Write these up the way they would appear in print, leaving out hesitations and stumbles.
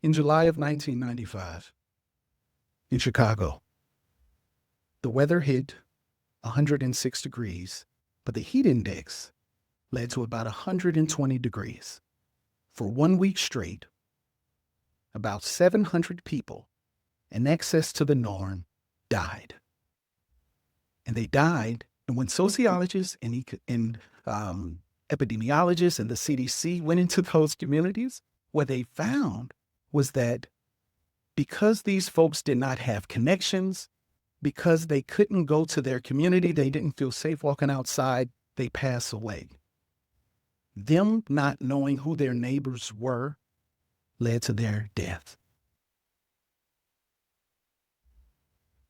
In July of 1995, in Chicago, the weather hit 106 degrees, but the heat index led to about 120 degrees. For 1 week straight, about 700 people, in excess to the norm, died. And they died, and when sociologists and epidemiologists and the CDC went into those communities, what they found was that because these folks did not have connections, because they couldn't go to their community, they didn't feel safe walking outside, they pass away. Them not knowing who their neighbors were led to their death.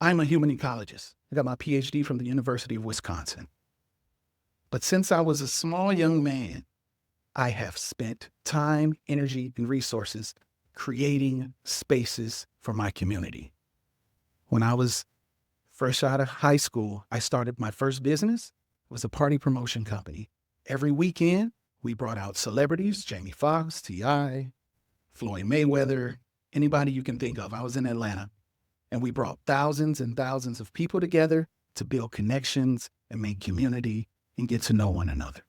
I'm a human ecologist. I got my Ph.D. from the University of Wisconsin. But since I was a small young man, I have spent time, energy, and resources creating spaces for my community. When I was fresh out of high school, I started my first business. It was a party promotion company. Every weekend, we brought out celebrities, Jamie Foxx, T.I., Floyd Mayweather, anybody you can think of. I was in Atlanta. And we brought thousands and thousands of people together to build connections and make community and get to know one another.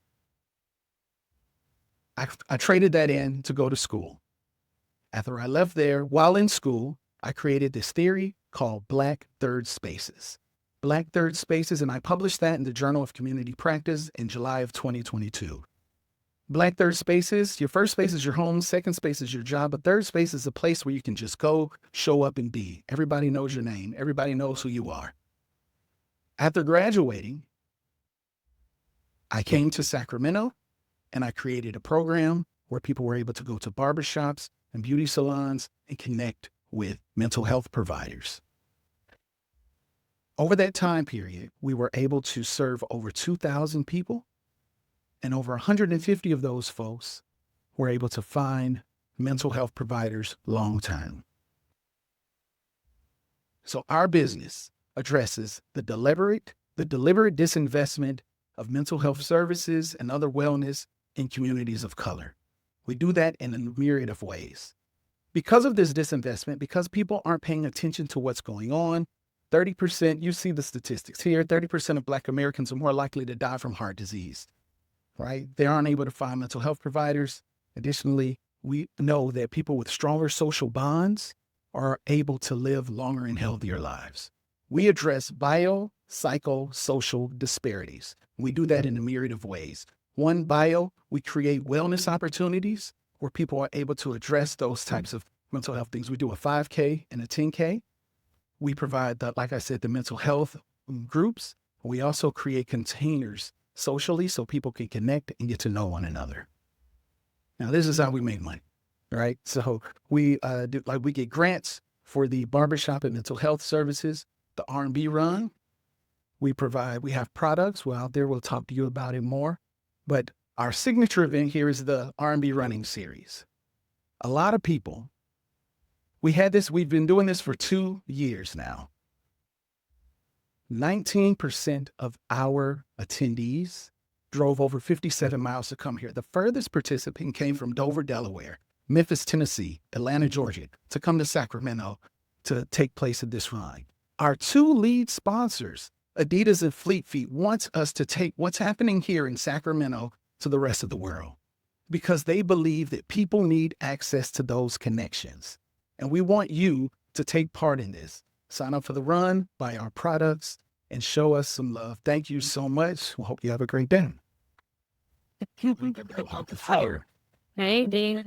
I traded that in to go to school. After I left there, while in school, I created this theory called Black Third Spaces. Black Third Spaces, and I published that in the Journal of Community Practice in July of 2022. Black Third Spaces, your first space is your home, second space is your job, but third space is a place where you can just go, show up, and be. Everybody knows your name. Everybody knows who you are. After graduating, I came to Sacramento, and I created a program where people were able to go to barbershops and beauty salons and connect with mental health providers. Over that time period, we were able to serve over 2,000 people, and over 150 of those folks were able to find mental health providers long term. So our business addresses the deliberate disinvestment of mental health services and other wellness in communities of color. We do that in a myriad of ways. Because of this disinvestment, because people aren't paying attention to what's going on, 30%, you see the statistics here, 30% of Black Americans are more likely to die from heart disease, right? They aren't able to find mental health providers. Additionally, we know that people with stronger social bonds are able to live longer and healthier lives. We address biopsychosocial disparities. We do that in a myriad of ways. One, we create wellness opportunities where people are able to address those types of mental health things. We do a 5K and a 10K. We provide, like I said, the mental health groups. We also create containers socially so people can connect and get to know one another. Now, this is how we make money, right? So we get grants for the barbershop and mental health services, the R&B Run. We have products. We're out there. We'll talk to you about it more. But our signature event here is the R&B Running Series. A lot of people, we've been doing this for 2 years now. 19% of our attendees drove over 57 miles to come here. The furthest participant came from Dover, Delaware, Memphis, Tennessee, Atlanta, Georgia, to come to Sacramento to take place in this run. Our 2 lead sponsors, Adidas and Fleet Feet, wants us to take what's happening here in Sacramento to the rest of the world because they believe that people need access to those connections. And we want you to take part in this. Sign up for the run, buy our products, and show us some love. Thank you so much. We hope you have a great day. Hey, Dean.